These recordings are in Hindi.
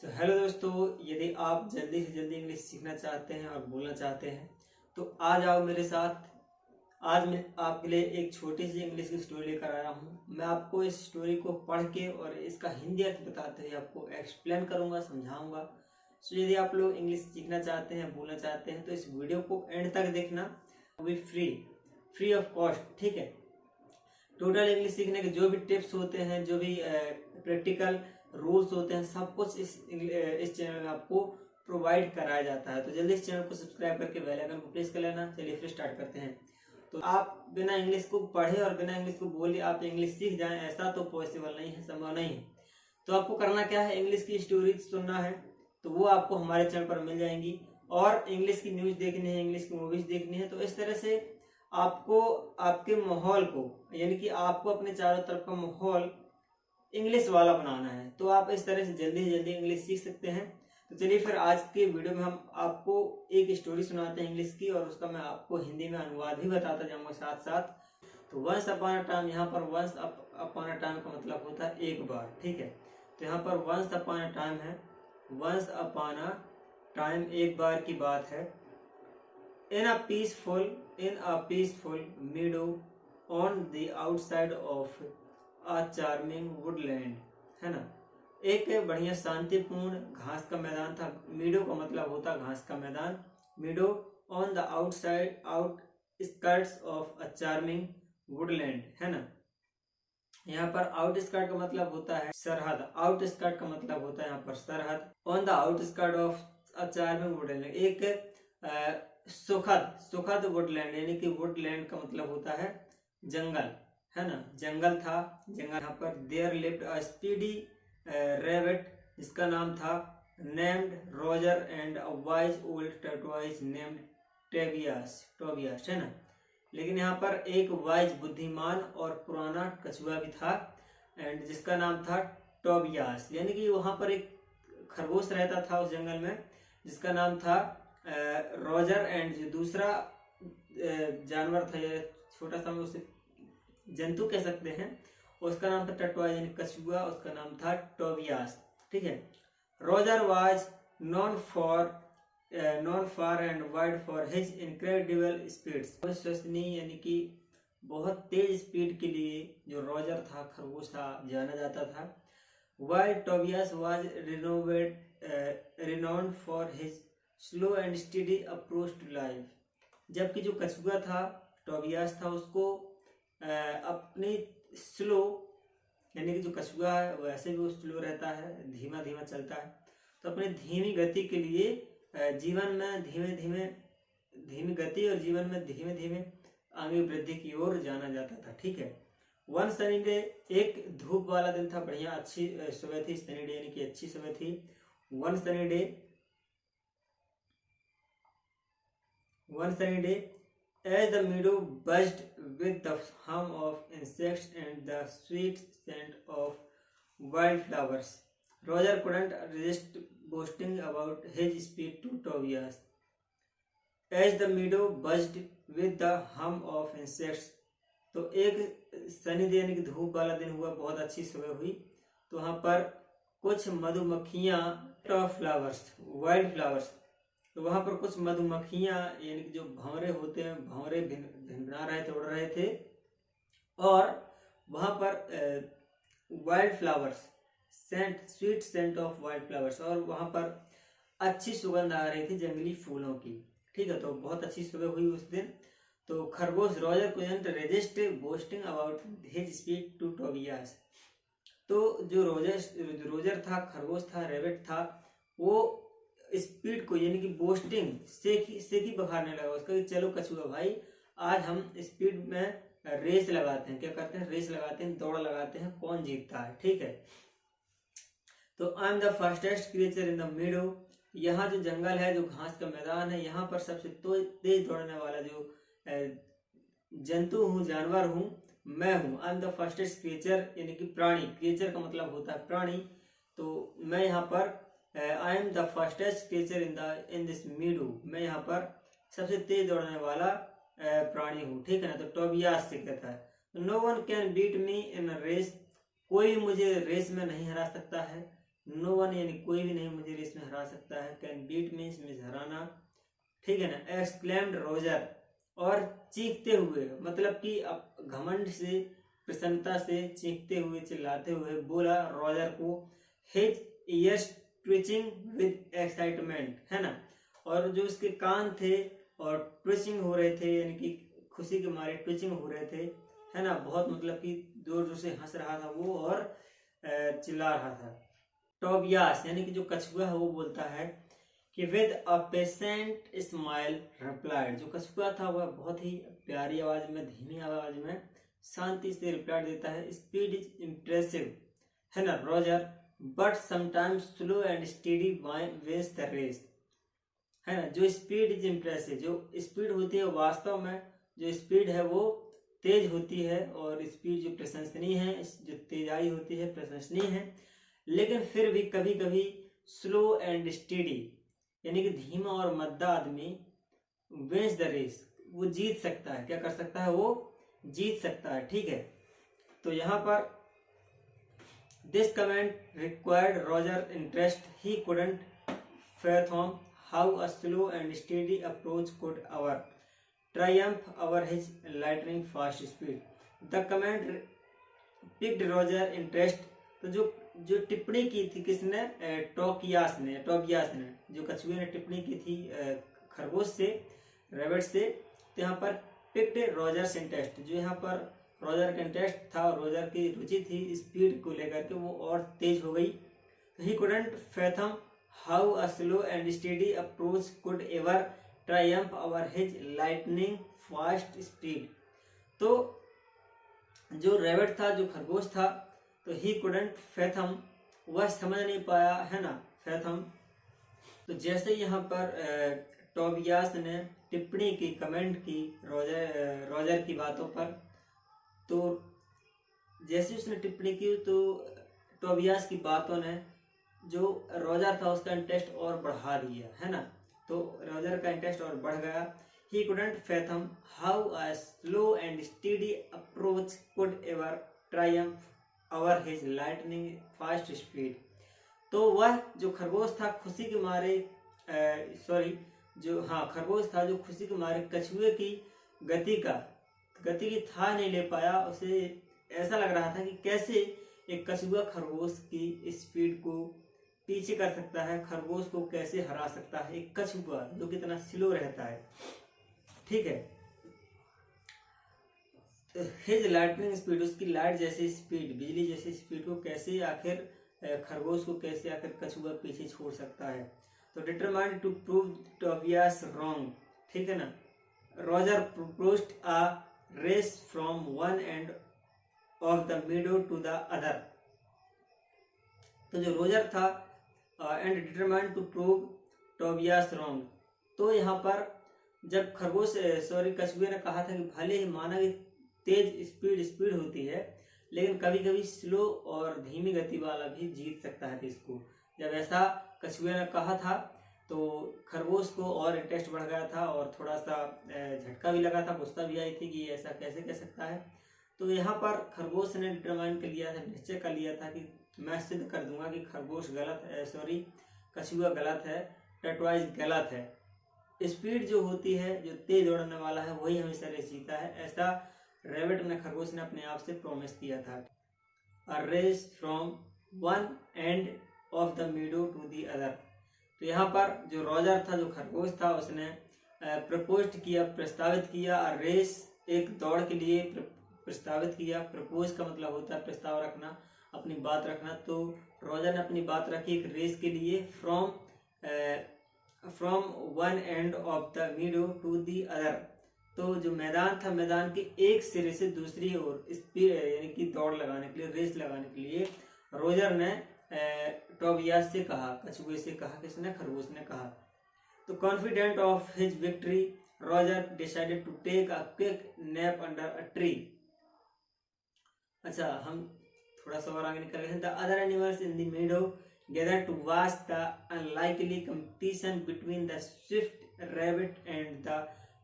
तो हेलो दोस्तों, यदि आप जल्दी से जल्दी इंग्लिश सीखना चाहते हैं और बोलना चाहते हैं तो आ जाओ मेरे साथ। आज मैं आपके लिए एक छोटी सी इंग्लिश की स्टोरी लेकर आया हूँ। मैं आपको इस स्टोरी को पढ़ के और इसका हिंदी अर्थ बताते हुए आपको एक्सप्लेन करूँगा, समझाऊंगा। तो यदि आप लोग इंग्लिश सीखना चाहते हैं, बोलना चाहते हैं तो इस वीडियो को एंड तक देखना। वो भी फ्री ऑफ कॉस्ट, ठीक है। टोटल इंग्लिश सीखने के जो भी टिप्स होते हैं, जो भी प्रैक्टिकल रूल्स होते हैं, सब कुछ इस चैनल में आपको प्रोवाइड कराया जाता है। तो जल्दी इस चैनल को सब्सक्राइब करके बेल आइकन को प्रेस कर लेना। चलिए फिर स्टार्ट करते हैं। तो आप बिना इंग्लिश को पढ़े और बिना इंग्लिश को बोले आप इंग्लिश सीख जाएं, ऐसा तो पॉसिबल नहीं है, संभव नहीं है। तो आपको करना क्या है, इंग्लिश की स्टोरी सुनना है तो वो आपको हमारे चैनल पर मिल जाएंगी। और इंग्लिश की न्यूज देखनी है, इंग्लिश की मूवीज देखनी है, तो इस तरह से आपको आपके माहौल को, यानी कि आपको अपने चारों तरफ का माहौल इंग्लिश वाला बनाना है। तो आप इस तरह से जल्दी से जल्दी इंग्लिश सीख सकते हैं। तो चलिए फिर आज के वीडियो में हम आपको एक स्टोरी सुनाते हैं इंग्लिश की, और उसका मैं आपको हिंदी में अनुवाद भी बताता जाऊंगा साथ साथ। तो वंस अपॉन अ टाइम, यहाँ पर वंस अपॉन अ टाइम का मतलब होता है एक बार, ठीक है। तो यहाँ पर वंस अपॉन अ टाइम है, वंस अपॉन अ टाइम एक बार की बात है। In a peaceful meadow on the outside of a charming woodland, है ना। एक बढ़िया शांतिपूर्ण घास का मैदान था। मीडो का मतलब होता है घास का मैदान। मीडो on the outskirts of a charming Woodland, है ना। यहाँ पर आउटस्कर्ट का मतलब होता है सरहद। आउटस्कर्ट का मतलब होता है यहाँ पर सरहद। On the outskirt of a charming Woodland, एक सुखद वुडलैंड, यानी कि वुडलैंड का मतलब होता है जंगल, है ना। जंगल था, जंगल। यहाँ पर there lived a speedy rabbit, जिसका नाम था named Roger, and a wise old tortoise named Tobias, है ना। लेकिन यहाँ पर एक वाइज बुद्धिमान और पुराना कछुआ भी था, एंड जिसका नाम था टोबियास, यानी कि वहां पर एक खरगोश रहता था उस जंगल में, जिसका नाम था रॉजर, एंड जो दूसरा जानवर था, या छोटा सा उसे जंतु कह सकते हैं, उसका नाम था टटवा यानी कछुआ, उसका नाम था टोबियास, ठीक है। Roger was non for and wide for his incredible speeds. विश्वसनीय यानी कि बहुत तेज स्पीड के लिए जो रॉजर था, खरगोश था, जाना जाता था। While Tobias was renowned for his slow and steady approach to life, जबकि जो कछुआ था, टोबियास था, उसको अपनी स्लो, यानी कि जो कछुआ है वैसे भी वो स्लो रहता है, धीमा धीमा चलता है, तो अपनी धीमी गति के लिए जीवन में धीमी गति और जीवन में धीमे धीमे आगे वृद्धि की ओर जाना जाता था, ठीक है। वन सनी डे, एक धूप वाला दिन था, बढ़िया अच्छी सुबह थी, सनी डे यानी कि अच्छी सुबह थी। One sunny day as the meadow buzzed with the hum of insects and the sweet scent of wildflowers, Roger couldn't resist boasting about his speed to Tobias. As the meadow buzzed with the hum of insects, तो एक सनी डे यानी कि धूप वाला दिन हुआ, बहुत अच्छी सुबह हुई। तो वहां पर कुछ मधुमक्खियां, टॉप फ्लावर्स, वाइल्ड फ्लावर्स, तो वहां पर कुछ मधुमक्खियां यानी कि जो भंवरे होते हैं, भंवरे भिनभिना रहे थे, उड़ रहे थे। और वहां पर wild flowers, sweet scent of wild flowers, और वहां पर अच्छी सुगंध आ रही थी जंगली फूलों की, ठीक है। तो बहुत अच्छी सुबह हुई उस दिन। तो खरगोश Roger couldn't resist boasting about his speed to Tobias, तो जो रोजर था, खरगोश था, रेबिट था, वो स्पीड को यानी कि बोस्टिंग से ही बखारने लगा उसका, कि चलो कछुआ भाई, आज हम स्पीड में रेस लगाते हैं। क्या करते हैं? रेस लगाते हैं, दौड़ लगाते हैं, कौन जीतता है, ठीक है। तो I am the fastest creature in the मीडो, यहाँ जो जंगल है, जो घास का मैदान है, यहाँ पर सबसे तेज दौड़ने वाला जो जंतु हूँ, जानवर हूँ, मैं हूँ। I am the fastest creature यानी कि प्राणी, क्रिएचर का मतलब होता है प्राणी। तो मैं यहाँ पर I am the fastest creature in this मीडो, मैं यहाँ पर सबसे तेज दौड़ने वाला प्राणी हूँ, ठीक है ना। तो टोबियास से कहता है no one can beat me in race, कोई मुझे रेस में नहीं हरा सकता है। नो वन यानी कोई भी नहीं मुझे रेस में हरा सकता है, कैन बीट मीन्स हराना, ठीक है ना। एक्सक्लेम्ड रोजर, और चीखते हुए मतलब कि अब घमंड से, प्रसन्नता से, चीखते हुए, चिल्लाते हुए बोला रॉजर को, his years twitching with excitement, है ना। और जो उसके कान थे और ट्विचिंग हो रहे थे, यानी कि खुशी के मारे ट्विचिंग हो रहे थे, है ना, बहुत मतलब कि जोर जोर से हंस रहा था वो और चिल्ला रहा था। टोबियास यानी कि जो कछुआ है वो बोलता है कि with a patient smile replied, जो कछुआ था वह बहुत ही प्यारी आवाज में, धीमी आवाज में शांति से रिप्लाई देता है, स्पीड इज इम्प्रेसिव, है ना Roger, but sometimes slow and steady wins the race, है ना। जो स्पीड इज इम्प्रेसिव, जो स्पीड होती है वास्तव में जो स्पीड है वो तेज होती है, और स्पीड जो प्रशंसनीय है, जो तेजाई होती है प्रशंसनीय है, लेकिन फिर भी कभी कभी स्लो एंड स्टेडी यानी कि धीमा और मद्दा आदमी विंस द रेस, वो जीत सकता है, क्या कर सकता है, वो जीत सकता है, ठीक है। तो यहाँ पर this comment required Roger interest, he couldn't fathom how a slow and steady approach could triumph over his lightning fast speed. The comment piqued Roger interest. तो जो टिप्पणी की थी किसने, टोबियास ने जो कछुए ने टिप्पणी की थी खरगोश से, रैबिट से, तो यहाँ पर पिक्ड रॉजर्स इंटरेस्ट, जो यहाँ पर रॉजर का इंटरेस्ट था, रॉजर की रुचि थी स्पीड को लेकर के, वो और तेज हो गई। He couldn't fathom how a slow and steady approach could ever triumph over his lightning fast speed. तो जो रैबिट था, जो खरगोश था, तो he couldn't fathom, वह समझ नहीं पाया, है ना, fathom। तो जैसे यहाँ पर टोबियास ने टिप्पणी की, कमेंट की रॉजर की बातों पर, तो जैसे उसने टिप्पणी की तो टोबियास की बातों ने जो रॉजर था उसका इंटरेस्ट और बढ़ा दिया, है ना। तो रॉजर का इंटरेस्ट और बढ़ गया। He couldn't fathom how a slow and steady approach could ever Triumph over his lightning fast speed. तो वह जो खरगोश था खुशी के मारे खरगोश था जो खुशी के मारे कछुए की गति की था नहीं ले पाया। उसे ऐसा लग रहा था कि कैसे एक कछुआ खरगोश की स्पीड को पीछे कर सकता है, खरगोश को कैसे हरा सकता है एक कछुआ जो कितना स्लो रहता है, ठीक है। हिज लाइटनिंग स्पीड, उसकी लाइट जैसी स्पीड, बिजली जैसी स्पीड को कैसे आखिर खरगोश को कैसे आखिर कछुआ पीछे छोड़ सकता है। तो determined to prove Tobias wrong, ठीक है ना, Roger proposed a race from one end of the meadow to the other. तो जो रोजर था and determined to prove Tobias wrong, तो यहाँ पर जब कछुए ने कहा था कि भले ही माना कि तेज स्पीड होती है, लेकिन कभी कभी स्लो और धीमी गति वाला भी जीत सकता है इसको। जब ऐसा कछुए ने कहा था तो खरगोश को और इंटरेस्ट बढ़ गया था और थोड़ा सा झटका भी लगा था, गुस्सा भी आई थी कि ऐसा कैसे कह सकता है। तो यहाँ पर खरगोश ने डिटरमाइन कर लिया था, निश्चय कर लिया था कि मैं सिद्ध कर दूंगा कि खरगोश गलत है, कछुआ गलत है, टर्टवाइज गलत है। स्पीड जो होती है, जो तेज दौड़ने वाला है वही हमेशा रेस जीता है, ऐसा रैबिट ने, खरगोश ने अपने आप से प्रॉमिस किया था। A race from one end of the meadow to the other. तो यहाँ पर जो रॉजर था, जो खरगोश था, उसने प्रपोज किया, प्रस्तावित किया, रेस एक दौड़ के लिए प्रस्तावित किया। प्रपोज का मतलब होता है प्रस्ताव रखना, अपनी बात रखना। तो रॉजर ने अपनी बात रखी एक रेस के लिए, from one end of the meadow to the other. तो जो मैदान था, मैदान के एक सिरे से दूसरी ओर यानी कि दौड़ लगाने के लिए, रेस लगाने के लिए रॉजर ने टोबियास से कहा, कछुए से कहा, किसने, खरगोश ने कहा। तो confident of his victory Roger decided to take a quick nap under a tree. अच्छा, हम थोड़ा सा और आगे निकल गए। The other animals in the meadow gather to watch the unlikely competition between the swift rabbit and the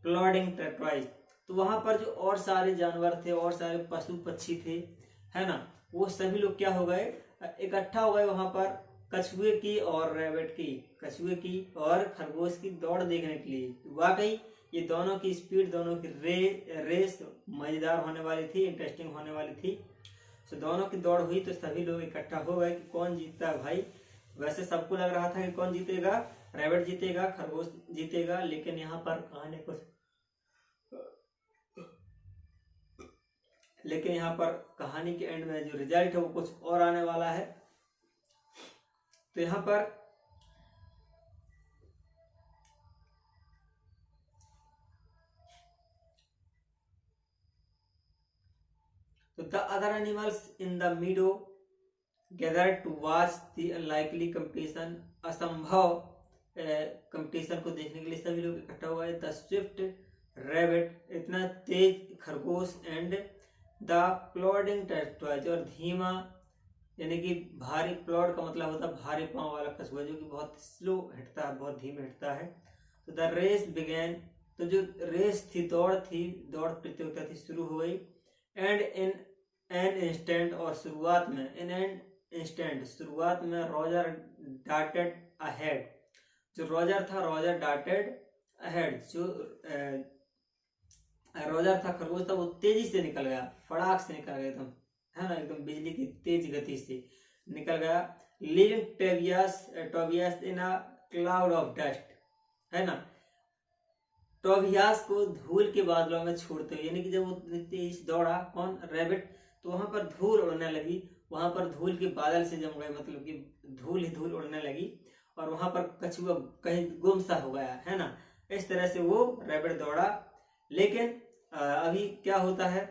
plodding tortoise. तो वहां पर जो और सारे जानवर थे, और सारे पशु पक्षी थे, है ना, वो सभी लोग क्या हो गए, इकट्ठा हो गए वहां पर कछुए की और रैबिट की, कछुए की और खरगोश की दौड़ देखने के लिए। वाकई ये दोनों की स्पीड, दोनों की रेस मजेदार होने वाली थी, इंटरेस्टिंग होने वाली थी। तो दोनों की दौड़ हुई तो सभी लोग इकट्ठा हो गए कि कौन जीतता है भाई। वैसे सबको लग रहा था कि कौन जीतेगा, रैबिट जीतेगा, खरगोश जीतेगा, लेकिन यहाँ पर कहानी कुछ लेकिन यहाँ पर कहानी के एंड में जो रिजल्ट है वो कुछ और आने वाला है। तो यहाँ पर तो the other animals in the meadow gathered to watch the unlikely competition. असंभव कंपटीशन को देखने के लिए सभी लोग इकट्ठा हुए। द स्विफ्ट रैबिट, इतना तेज खरगोश, एंड द प्लॉडिंग टर्टवाइज, और धीमा यानी कि भारी, प्लॉड का मतलब होता है भारी पांव वाला कछुआ जो कि बहुत स्लो हिटता है, बहुत धीमे हिटता है। तो द रेस बिगेन, तो जो रेस थी, दौड़ प्रतियोगिता थी, शुरू हो गई। एंड इन एन इंस्टेंट, और शुरुआत में, इन एन इंस्टेंट, शुरुआत में रॉजर डार्टेड अहेड, जो रॉजर था, रॉजर डार्टेड अहेड, जो रॉजर था, खरगोश था, वो तेजी से निकल गया, फड़ाक से निकल गया एकदम, है ना, एकदम बिजली की तेज गति से निकल गया। Leaving Tobias in a cloud of dust, है ना, टोबियास को धूल के बादलों में छोड़ते हुए, यानी कि जब वो तेज दौड़ा, कौन, रैबिट, तो वहां पर धूल उड़ने लगी, वहां पर धूल के बादल से जम गए, मतलब कि धूल ही धूल उड़ने लगी, और वहां पर कछुआ कहीं गुम सा हो गया, है ना। इस तरह से वो रैबिट दौड़ा। लेकिन अभी क्या होता है,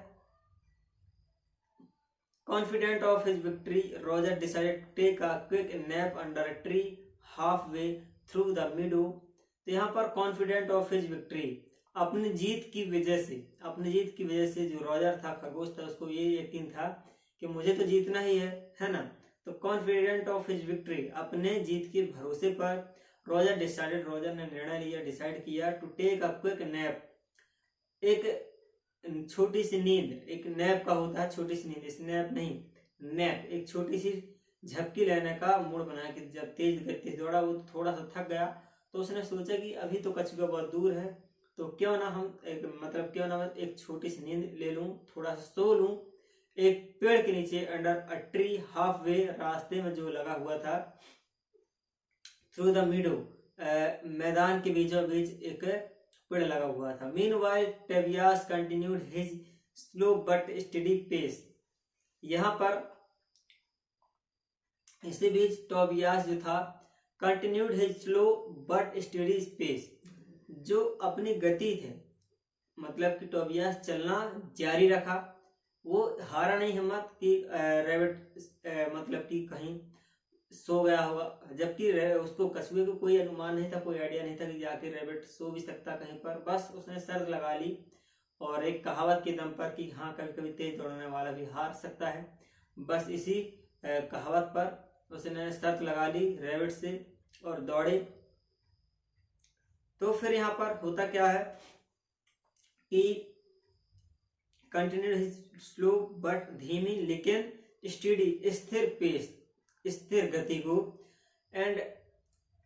confident of his victory, Roger decided to take a quick nap under a tree halfway through the meadow. तो यहाँ पर कॉन्फिडेंट ऑफ हिज विक्ट्री, अपनी जीत की वजह से जो रॉजर था, खरगोश था, उसको ये यकीन था कि मुझे तो जीतना ही है ना। तो कॉन्फिडेंट ऑफ हिज विक्ट्री, अपने जीत के भरोसे पर, रॉजर ने निर्णय लिया, डिसाइड किया, to take a quick nap, एक छोटी सी नींद, एक नैप का होता है छोटी सी नींद, स्नैप नहीं, नैप, एक छोटी सी झपकी लेने का मूड बनाया कि जब तेज गति से दौड़ा, वो थोड़ा सा थक गया, तो उसने सोचा कि अभी तो कछुआ बहुत दूर है, तो क्यों ना मैं एक छोटी सी नींद ले लूं, थोड़ा सा सो लूं एक पेड़ के नीचे, under a tree half way, रास्ते में जो लगा हुआ था, थ्रू द मीडो, मैदान के बीचों बीच एक पेड़ लगा हुआ था। Meanwhile Tobias continued his slow but steady pace, यहाँ पर इसी बीच टोबियास जो था, continued his slow but steady pace, जो अपनी गति थे, मतलब कि टोबियास चलना जारी रखा, वो हारा नहीं हिम्मत कि रैबिट मतलब कि कहीं सो गया होगा, जबकि उसको, कछुए को कोई अनुमान नहीं था, कोई आइडिया नहीं था कि जाके रैबिट सो भी सकता कहीं पर। बस उसने शर्त लगा ली, और एक कहावत के दम पर कि हाँ, कभी कभी तेज दौड़ने वाला भी हार सकता है, बस इसी कहावत पर उसने शर्त लगा ली रैबिट से और दौड़े। तो फिर यहाँ पर होता क्या है कि कंटिन्यू हिज स्लो बट धीमी लेकिन स्टेडी, स्थिर पेस, स्थिर गति को, and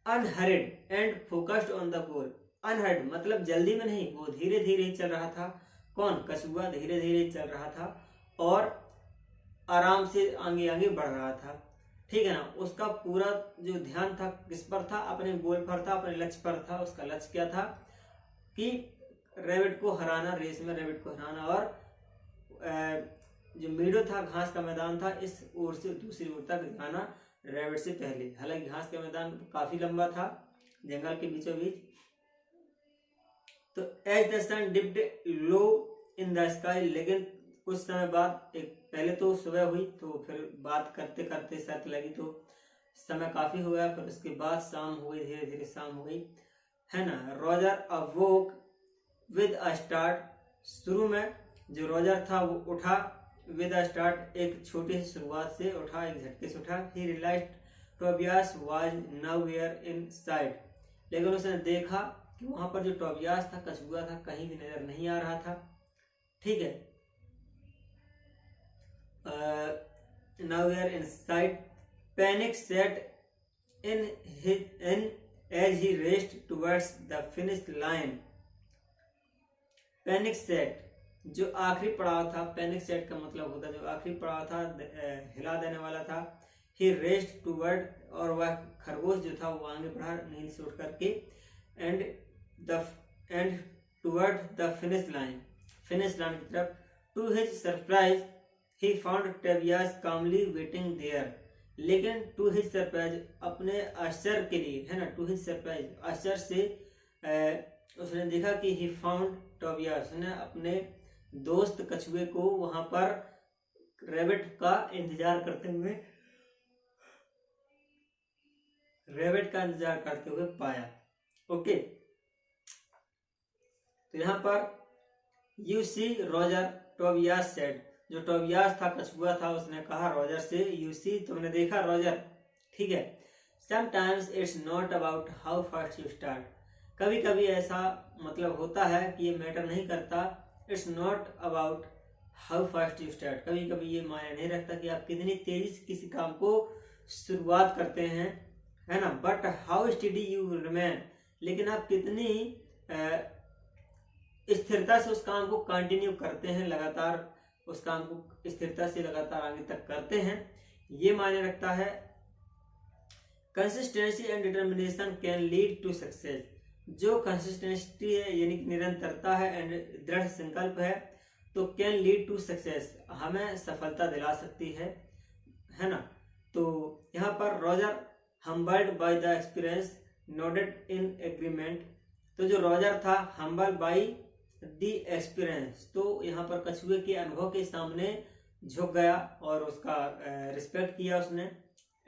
unhurried and focused on the goal. Unhurried मतलब जल्दी में नहीं, वो धीरे धीरे चल रहा था, कौन, कछुआ धीरे धीरे चल रहा था और आराम से आगे आगे बढ़ रहा था, ठीक है ना। उसका पूरा जो ध्यान था किस पर था, अपने गोल पर था, अपने लक्ष्य पर था। उसका लक्ष्य क्या था कि रैबिट को हराना, रेस में रैबिट को हराना, और जो मीडो था, घास का मैदान था, इस ओर से दूसरी ओर तक जाना रैबिट से पहले। हालांकि घास का मैदान काफी लंबा था, जंगल के बीचों बीच। तो as the sun dipped low in the sky, लेकिन कुछ समय बाद, एक पहले तो सुबह हुई, तो फिर बात करते करते शर्त लगी, तो समय काफी हो गया, फिर उसके बाद शाम हो गई, धीरे धीरे शाम हो गई, है ना। रॉजर अवोक विद अ स्टार्ट, शुरू में जो रॉजर था वो उठा, विद अ स्टार्ट, एक छोटी सी शुरुआत से उठा, एक झटके से उठा। He realised Tobias was nowhere in sight, लेकिन उसने देखा कि वहां पर जो टोबियास था, कछुआ था, कहीं भी नजर नहीं आ रहा था, ठीक है। Nowhere in site, panic set in as he raced towards the finish line. Panic set, जो आखिरी पड़ाव था, पैनिक सेट का मतलब होता है जो आखिरी पड़ाव था, हिला देने वाला था। ही रेस्ड टूवर्ड, और वह खरगोश जो था वो आगे बढ़ा नींद से उठ करके, and toward the finish line की तरफ। To his surprise he found Tobias calmly waiting there. लेकिन टू हिज सरप्राइज, अपने आश्चर्य के लिए, है ना, टू हिज सरप्राइज, आश्चर्य से उसने देखा कि ही फाउंड टोबियास, ने अपने दोस्त कछुए को वहां पर रैबिट का इंतजार करते हुए पाया। ओके, तो यहाँ पर you see Roger Tobias said, जो टोबियास था, कछुआ था, उसने कहा रॉजर से, यू सी, तुमने देखा रॉजर, ठीक है, sometimes it's not about how fast you start. कभी कभी ऐसा मतलब होता है कि ये मैटर नहीं करता, it's not about how fast you start, कभी कभी ये मायने नहीं रखता कि आप कितनी तेजी से किसी काम को शुरुआत करते हैं, है ना, but how study you remain, लेकिन आप कितनी स्थिरता से उस काम को कंटिन्यू करते हैं, लगातार उस काम को स्थिरता से लगातार आगे तक करते हैं, ये मायने रखता है। Consistency and determination can lead to success, जो कंसिस्टेंसी है यानी कि निरंतरता है, एंड दृढ़ संकल्प है, तो कैन लीड टू सक्सेस, हमें सफलता दिला सकती है ना। तो यहाँ पर Roger humbled by the experience nodded in agreement, तो जो रॉजर था हम्बल बाय द एक्सपीरियंस, तो यहाँ पर कछुए के अनुभव के सामने झुक गया और उसका रिस्पेक्ट किया उसने,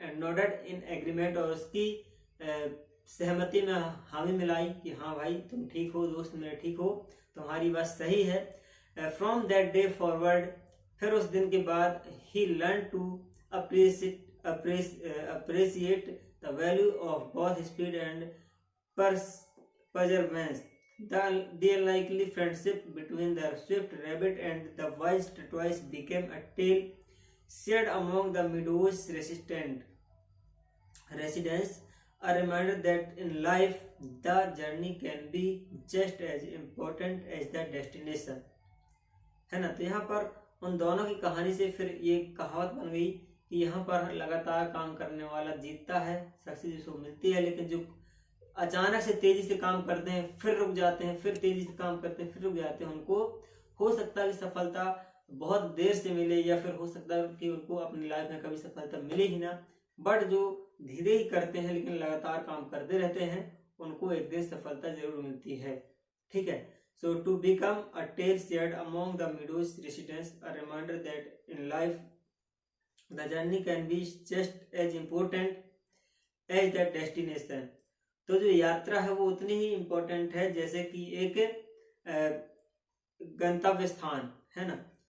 एंड नोडेड इन एग्रीमेंट, और उसकी सहमति में हामी मिलाई कि हाँ भाई तुम ठीक हो, दोस्त मेरे ठीक हो, तुम्हारी बात सही है। फ्रॉम दैट डे फॉरवर्ड, फिर उस दिन के बाद, he learn to appreciate the value of both speed and perseverance. The unlikely friendship between the swift rabbit and the wise tortoise became a tale shared among the meadow's residents, a reminder that in life the journey can be just as important as the destination, है ना। तो यहाँ पर उन दोनों की कहानी से फिर ये कहावत बन गई कि यहाँ पर लगातार काम करने वाला जीतता है, सक्सेस जिसको मिलती है, लेकिन जो अचानक से तेजी से काम करते हैं, फिर रुक जाते हैं, फिर तेजी से काम करते हैं, फिर रुक जाते हैं, उनको हो सकता है कि सफलता बहुत देर से मिले, या फिर हो सकता है कि उनको अपनी लाइफ में कभी सफलता मिले ही ना, बट जो धीरे ही करते हैं लेकिन लगातार काम करते रहते हैं, उनको एक दिन सफलता जरूर मिलती है, ठीक है। So to become a tale shared among the meadows residents, a reminder that in life the journey can be just as important as the destination. तो जो यात्रा है वो उतनी ही इम्पोर्टेंट है जैसे कि एक गंतव्य स्थान, है ना।